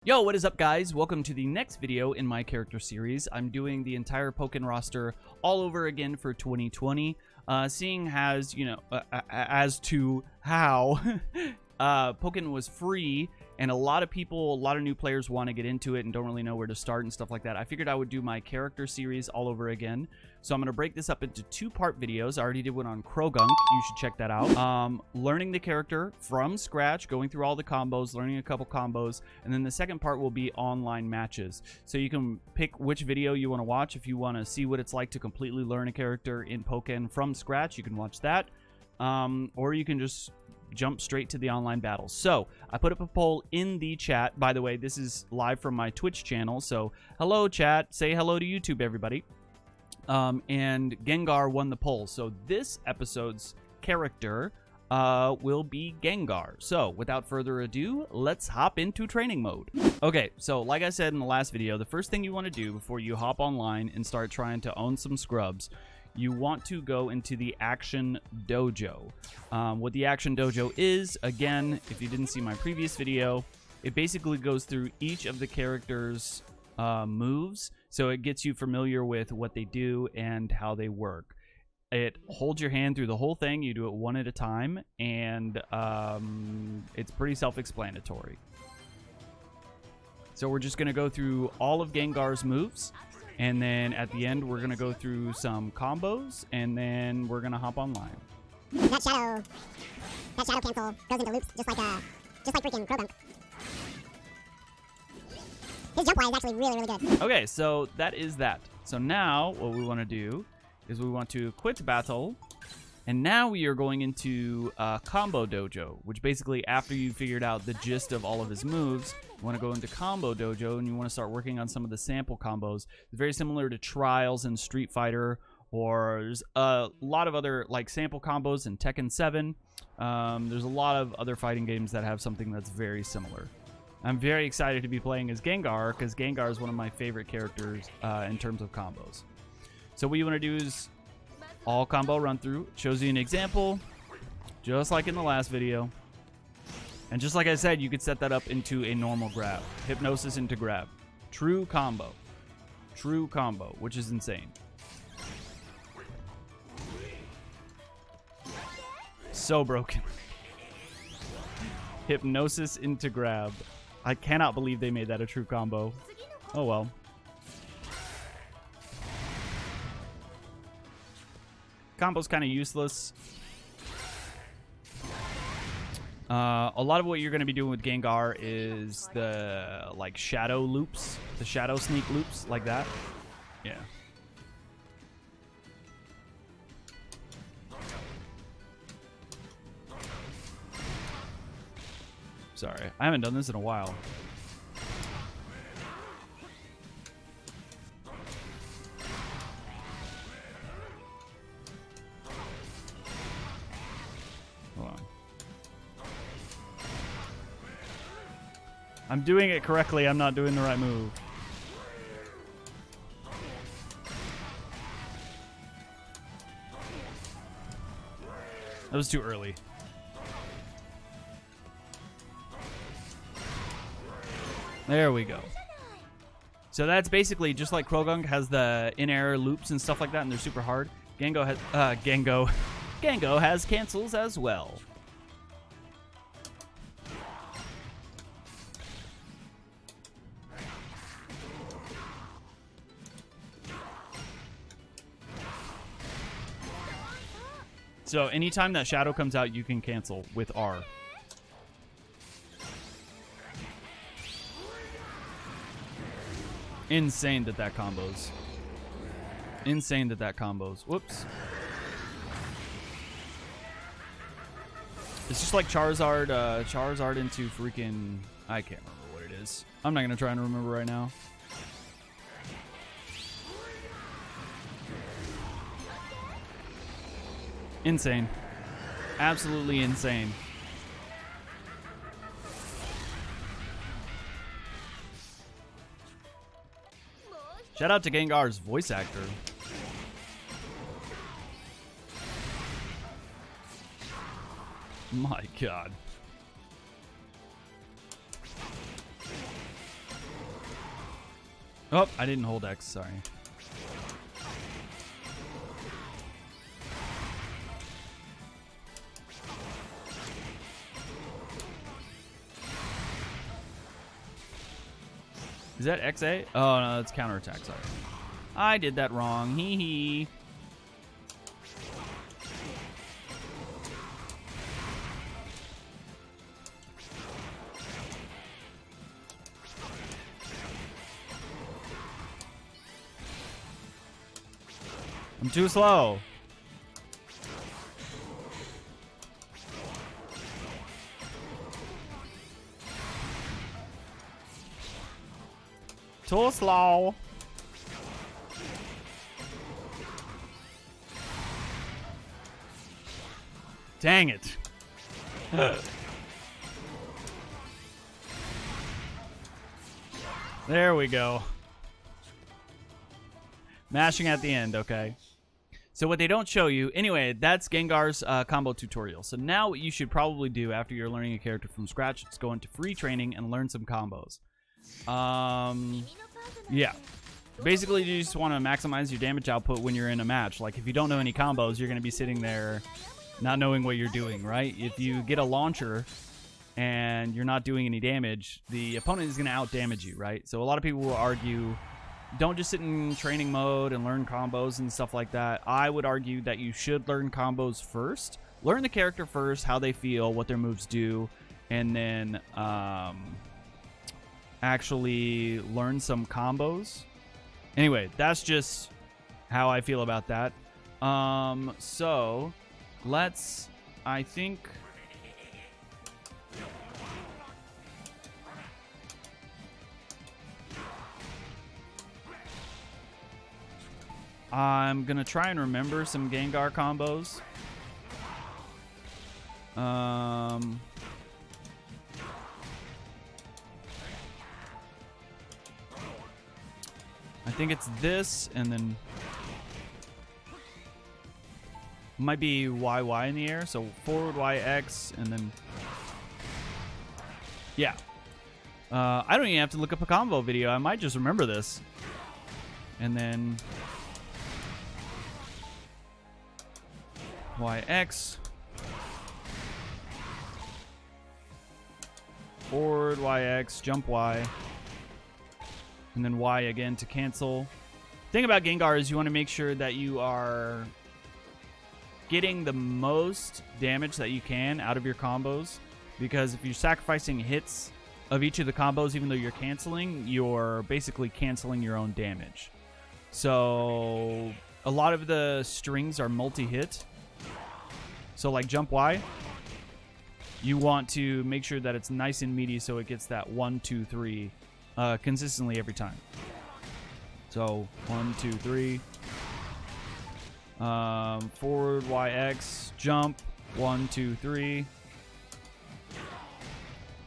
Yo, what is up, guys? Welcome to the next video in my character series. I'm doing the entire Pokkén roster all over again for 2020. Seeing as, as to how Pokkén was free and a lot of new players want to get into it and don't really know where to start and stuff like that, I figured I would do my character series all over again. So I'm going to break this up into two-part videos. I already did one on Croagunk. You should check that out. Learning the character from scratch, going through all the combos, learning a couple combos, and then the second part will be online matches. So you can pick which video you want to watch. If you want to see what it's like to completely learn a character in Pokkén from scratch, you can watch that. Or you can just jump straight to the online battles. So I put up a poll in the chat. By the way, this is live from my Twitch channel. So hello, chat. Say hello to YouTube, everybody. And Gengar won the poll. So this episode's character will be Gengar. So without further ado, let's hop into training mode. Okay, so like I said in the last video, the first thing you want to do before you hop online and start trying to own some scrubs, you want to go into the Action Dojo. What the Action Dojo is, again, if you didn't see my previous video, it basically goes through each of the characters' moves, so it gets you familiar with what they do and how they work. It holds your hand through the whole thing. You do it one at a time, and it's pretty self-explanatory. So we're just going to go through all of Gengar's moves, and then at the end we're going to go through some combos, and then we're going to hop online. That shadow cancel goes into loops just like freaking Croagunk. His jump line is actually really, really good. Okay, so that is that. So now what we want to do is we want to quit battle, and now we are going into Combo Dojo, which basically after you figured out the gist of all of his moves, you want to go into Combo Dojo and you want to start working on some of the sample combos. It's very similar to Trials and Street Fighter, or there's a lot of other like sample combos in Tekken 7. There's a lot of other fighting games that have something that's very similar. I'm very excited to be playing as Gengar because Gengar is one of my favorite characters in terms of combos. So what you want to do is all combo run through. It shows you an example, just like in the last video. And just like I said, you could set that up into a normal grab. Hypnosis into grab. True combo. True combo, which is insane. So broken. Hypnosis into grab. I cannot believe they made that a true combo. Oh well. Combo's kind of useless. A lot of what you're going to be doing with Gengar is the like shadow loops, the shadow sneak loops like that. Yeah. Sorry, I haven't done this in a while. Hold on. I'm doing it correctly. I'm not doing the right move. That was too early. There we go. So that's basically just like Croagunk has the in-air loops and stuff like that, and they're super hard. Gengar has cancels as well. So anytime that shadow comes out, you can cancel with R. Insane that combos. Insane that combos. Whoops. It's just like Charizard into freaking... I can't remember what it is. I'm not going to try and remember right now. Insane. Absolutely insane. Shout out to Gengar's voice actor. My God. Oh, I didn't hold X, sorry. Is that XA? Oh, no, that's counterattack, sorry. I did that wrong. Hee hee. I'm too slow. Too slow. Dang it. There we go. Mashing at the end, okay. So what they don't show you, anyway, that's Gengar's combo tutorial. So now what you should probably do after you're learning a character from scratch is go into free training and learn some combos. Yeah. Basically, you just want to maximize your damage output when you're in a match. Like, if you don't know any combos, you're going to be sitting there not knowing what you're doing, right? If you get a launcher and you're not doing any damage, the opponent is going to out-damage you, right? So a lot of people will argue, don't just sit in training mode and learn combos and stuff like that. I would argue that you should learn combos first. Learn the character first, how they feel, what their moves do, and then actually learn some combos. Anyway, that's just how I feel about that. So let's, I think... I'm going to try and remember some Gengar combos. I think it's this, and then might be YY in the air, so forward YX, and then yeah. I don't even have to look up a combo video. I might just remember this, and then YX, forward YX, jump Y, and then Y again to cancel. Thing about Gengar is you want to make sure that you are getting the most damage that you can out of your combos, because if you're sacrificing hits of each of the combos, even though you're canceling, you're basically canceling your own damage. So a lot of the strings are multi-hit. So like jump Y, you want to make sure that it's nice and meaty so it gets that 1, 2, 3 consistently every time. So 1, 2, 3. Forward YX, jump 1, 2, 3.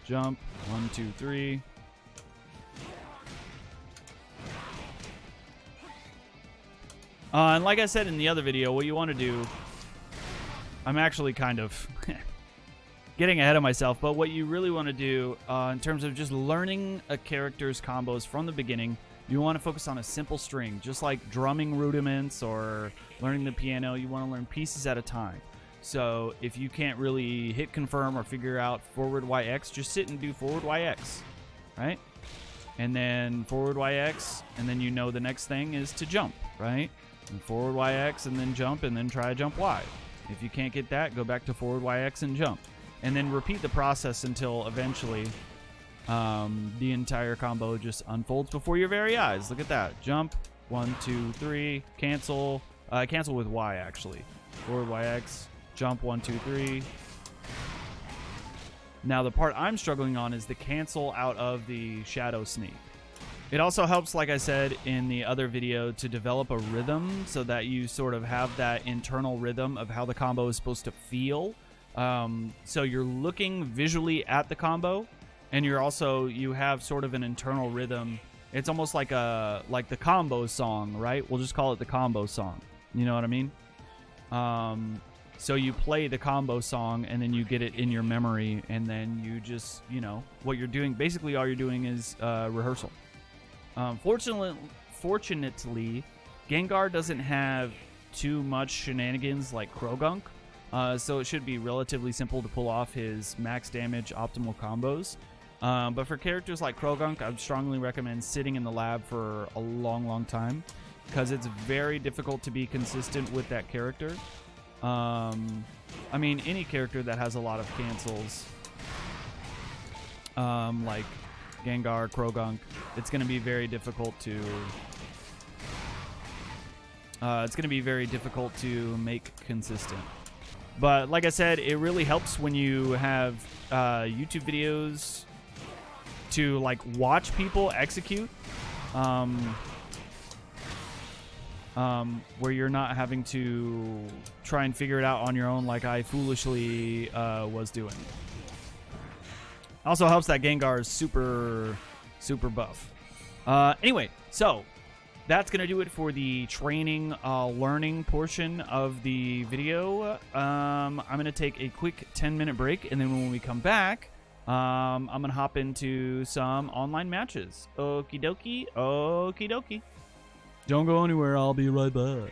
Jump 1, 2, 3. And like I said in the other video, what you want to do, I'm actually kind of getting ahead of myself, but what you really want to do in terms of just learning a character's combos from the beginning, you want to focus on a simple string, just like drumming rudiments or learning the piano. You want to learn pieces at a time. So if you can't really hit confirm or figure out forward YX, just sit and do forward YX, right? And then forward YX, and then you know the next thing is to jump, right? And forward YX, and then jump, and then try jump Y. If you can't get that, go back to forward YX and jump. And then repeat the process until eventually the entire combo just unfolds before your very eyes. Look at that. Jump, 1, 2, 3, cancel. Cancel with Y, actually. Forward YX, jump, 1, 2, 3. Now, the part I'm struggling on is the cancel out of the Shadow Sneak. It also helps, like I said in the other video, to develop a rhythm so that you sort of have that internal rhythm of how the combo is supposed to feel. So you're looking visually at the combo, and you have sort of an internal rhythm. It's almost like the combo song, right? We'll just call it the combo song. You know what I mean? So you play the combo song, and then you get it in your memory, and then you just, what you're doing, basically all you're doing is rehearsal. Fortunately, Gengar doesn't have too much shenanigans like Krogunk, so it should be relatively simple to pull off his max damage optimal combos. But for characters like Krogunk, I would strongly recommend sitting in the lab for a long time, because it's very difficult to be consistent with that character. I mean, any character that has a lot of cancels, like Gengar, Krogunk, it's going to be very difficult to make consistent. But like I said, it really helps when you have YouTube videos to like watch people execute, where you're not having to try and figure it out on your own like I foolishly was doing. Also helps that Gengar is super buff. Anyway, so that's going to do it for the training, learning portion of the video. I'm going to take a quick 10-minute break, and then when we come back, I'm going to hop into some online matches. Okie dokie, okie dokie. Don't go anywhere, I'll be right back.